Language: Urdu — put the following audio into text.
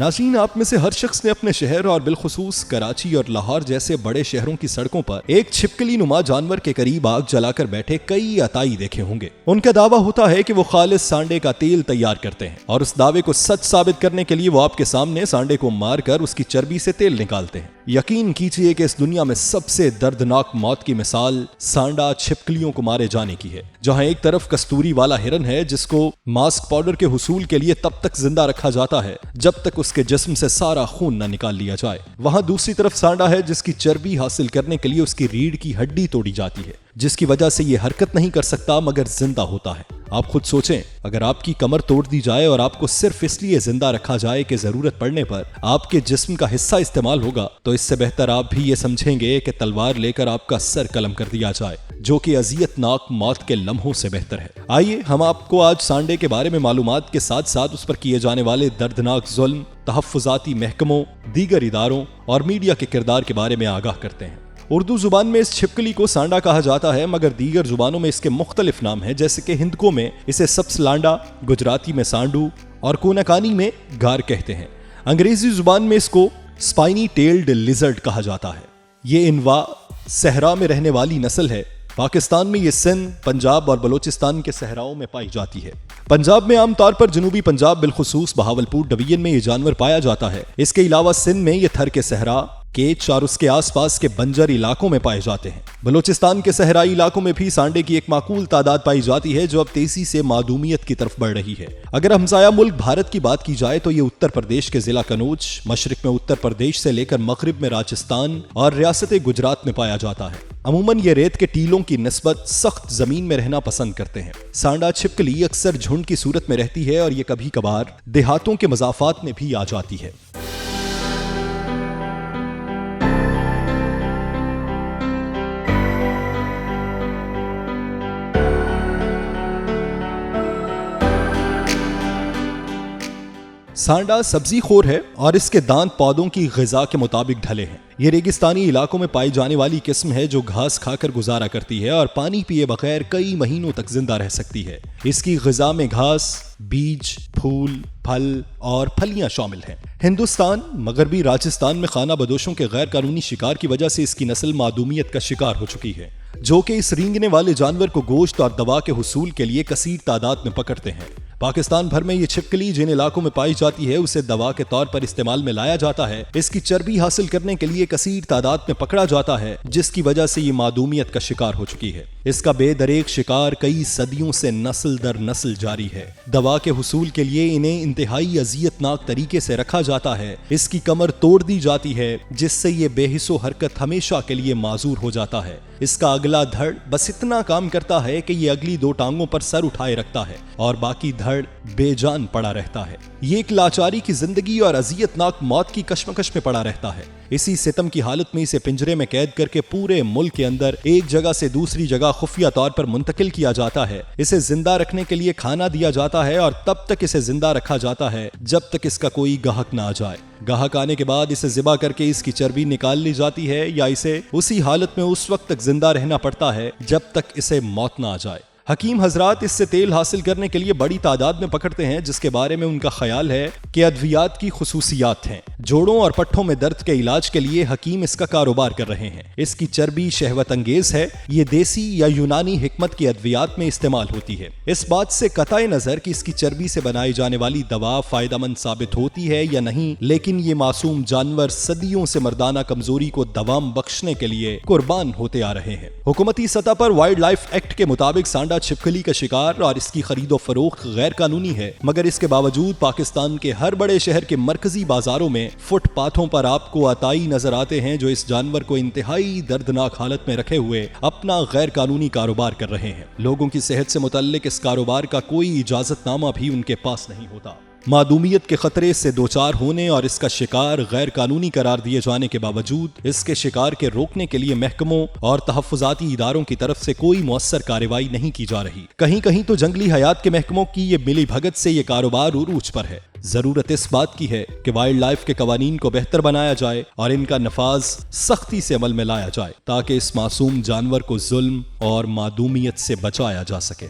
ناظرین، آپ میں سے ہر شخص نے اپنے شہر اور بالخصوص کراچی اور لاہور جیسے بڑے شہروں کی سڑکوں پر ایک چھپکلی نما جانور کے قریب آگ جلا کر بیٹھے کئی عطائی دیکھے ہوں گے۔ ان کا دعویٰ ہوتا ہے کہ وہ خالص سانڈے کا تیل تیار کرتے ہیں، اور اس دعوے کو سچ ثابت کرنے کے لیے وہ آپ کے سامنے سانڈے کو مار کر اس کی چربی سے تیل نکالتے ہیں۔ یقین کیجئے کہ اس دنیا میں سب سے دردناک موت کی مثال سانڈا چھپکلیوں کو مارے جانے کی ہے، جہاں ایک طرف کستوری والا ہرن ہے جس کو ماسک پاؤڈر کے حصول کے لیے تب تک زندہ رکھا جاتا ہے جب تک اس کے جسم سے سارا خون نہ نکال لیا جائے، وہاں دوسری طرف سانڈا ہے جس کی چربی حاصل کرنے کے لیے اس کی ریڑھ کی ہڈی توڑی جاتی ہے، جس کی وجہ سے یہ حرکت نہیں کر سکتا مگر زندہ ہوتا ہے۔ آپ خود سوچیں، اگر آپ کی کمر توڑ دی جائے اور آپ کو صرف اس لیے زندہ رکھا جائے کہ ضرورت پڑنے پر آپ کے جسم کا حصہ استعمال ہوگا، تو اس سے بہتر آپ بھی یہ سمجھیں گے کہ تلوار لے کر آپ کا سر قلم کر دیا جائے، جو کہ اذیت ناک موت کے لمحوں سے بہتر ہے۔ آئیے ہم آپ کو آج سانڈے کے بارے میں معلومات کے ساتھ ساتھ اس پر کیے جانے والے دردناک ظلم، تحفظاتی محکموں، دیگر اداروں اور میڈیا کے کردار کے بارے میں آگاہ کرتے ہیں۔ اردو زبان میں اس چھپکلی کو سانڈا کہا جاتا ہے، مگر دیگر زبانوں میں اس کے مختلف نام ہیں، جیسے کہ ہندکو میں اسے سبز لانڈا، گجراتی میں سانڈو اور کونکانی میں گار کہتے ہیں۔ انگریزی زبان میں اس کو سپائنی ٹیلڈ لیزرڈ کہا جاتا ہے۔ یہ انواع صحرا میں رہنے والی نسل ہے۔ پاکستان میں یہ سندھ، پنجاب اور بلوچستان کے صحراؤں میں پائی جاتی ہے۔ پنجاب میں عام طور پر جنوبی پنجاب بالخصوص بہاولپور ڈویژن میں یہ جانور پایا جاتا ہے۔ اس کے علاوہ سندھ میں یہ تھر کے صحرا، کیچ اور اس کے آس پاس کے بنجر علاقوں میں پائے جاتے ہیں۔ بلوچستان کے صحرائی علاقوں میں بھی سانڈے کی ایک معقول تعداد پائی جاتی ہے، جو اب تیزی سے معدومیت کی طرف بڑھ رہی ہے۔ اگر ہمسایہ ملک بھارت کی بات کی جائے تو یہ اتر پردیش کے ضلع کنوج، مشرق میں اتر پردیش سے لے کر مغرب میں راجستھان اور ریاست گجرات میں پایا جاتا ہے۔ عموماً یہ ریت کے ٹیلوں کی نسبت سخت زمین میں رہنا پسند کرتے ہیں۔ سانڈا چھپکلی اکثر جھنڈ کی صورت میں رہتی ہے اور یہ کبھی کبھار دیہاتوں کے مضافات میں بھی آ جاتی ہے۔ سانڈا سبزی خور ہے اور اس کے دانت پودوں کی غذا کے مطابق ڈھلے ہیں۔ یہ ریگستانی علاقوں میں پائی جانے والی قسم ہے جو گھاس کھا کر گزارا کرتی ہے اور پانی پیے بغیر کئی مہینوں تک زندہ رہ سکتی ہے۔ اس کی غذا میں گھاس، بیج، پھول، پھل اور پھلیاں شامل ہیں۔ ہندوستان، مغربی راجستھان میں خانہ بدوشوں کے غیر قانونی شکار کی وجہ سے اس کی نسل معدومیت کا شکار ہو چکی ہے، جو کہ اس رینگنے والے جانور کو گوشت اور دوا کے حصول کے لیے کثیر تعداد میں پکڑتے ہیں۔ پاکستان بھر میں یہ چھپکلی جن علاقوں میں پائی جاتی ہے اسے دوا کے طور پر استعمال میں لایا جاتا ہے۔ اس کی چربی حاصل کرنے کے لیے کثیر تعداد میں پکڑا جاتا ہے، جس کی وجہ سے یہ معدومیت کا شکار ہو چکی ہے۔ اس کا بے دریغ شکار کئی صدیوں سے نسل در نسل جاری ہے۔ دوا کے حصول کے لیے انہیں انتہائی اذیت ناک طریقے سے رکھا جاتا ہے۔ اس کی کمر توڑ دی جاتی ہے، جس سے یہ بے حس و حرکت ہمیشہ کے لیے معذور ہو جاتا ہے۔ اس کا اگلا دھڑ بس اتنا کام کرتا ہے کہ یہ اگلی دو ٹانگوں پر سر اٹھائے رکھتا ہے اور باقی دھڑ بے جان پڑا رہتا ہے۔ یہ ایک لاچاری کی زندگی اور اذیت ناک موت کی کشمکش میں پڑا رہتا ہے۔ اسی ستم کی حالت میں اسے پنجرے میں قید کر کے پورے ملک کے اندر ایک جگہ سے دوسری جگہ خفیہ طور پر منتقل کیا جاتا ہے۔ اسے زندہ رکھنے کے لیے کھانا دیا جاتا ہے اور تب تک اسے زندہ رکھا جاتا ہے جب تک اس کا کوئی گاہک نہ آ جائے۔ گاہک آنے کے بعد اسے ذبح کر کے اس کی چربی نکال لی جاتی ہے، یا اسے اسی حالت میں اس وقت تک زندہ رہنا پڑتا ہے جب تک اسے موت نہ آ جائے۔ حکیم حضرات اس سے تیل حاصل کرنے کے لیے بڑی تعداد میں پکڑتے ہیں، جس کے بارے میں ان کا خیال ہے کہ ادویات کی خصوصیات ہیں۔ جوڑوں اور پٹھوں میں درد کے علاج کے لیے حکیم اس کا کاروبار کر رہے ہیں۔ اس کی چربی شہوت انگیز ہے۔ یہ دیسی یا یونانی حکمت کی ادویات میں استعمال ہوتی ہے۔ اس بات سے قطع نظر کہ اس کی چربی سے بنائی جانے والی دوا فائدہ مند ثابت ہوتی ہے یا نہیں، لیکن یہ معصوم جانور صدیوں سے مردانہ کمزوری کو دوام بخشنے کے لیے قربان ہوتے آ رہے ہیں۔ حکومتی سطح پر وائلڈ لائف ایکٹ کے مطابق سانڈا چھپکلی کا شکار اور اس کی خرید و فروخت غیر قانونی ہے، مگر اس کے باوجود پاکستان کے ہر بڑے شہر کے مرکزی بازاروں میں فٹ پاتھوں پر آپ کو عطائی نظر آتے ہیں جو اس جانور کو انتہائی دردناک حالت میں رکھے ہوئے اپنا غیر قانونی کاروبار کر رہے ہیں۔ لوگوں کی صحت سے متعلق اس کاروبار کا کوئی اجازت نامہ بھی ان کے پاس نہیں ہوتا۔ معدومیت کے خطرے سے دوچار ہونے اور اس کا شکار غیر قانونی قرار دیے جانے کے باوجود اس کے شکار کے روکنے کے لیے محکموں اور تحفظاتی اداروں کی طرف سے کوئی مؤثر کارروائی نہیں کی جا رہی۔ کہیں کہیں تو جنگلی حیات کے محکموں کی یہ ملی بھگت سے یہ کاروبار عروج پر ہے۔ ضرورت اس بات کی ہے کہ وائلڈ لائف کے قوانین کو بہتر بنایا جائے اور ان کا نفاذ سختی سے عمل میں لایا جائے تاکہ اس معصوم جانور کو ظلم اور معدومیت سے بچایا جا سکے۔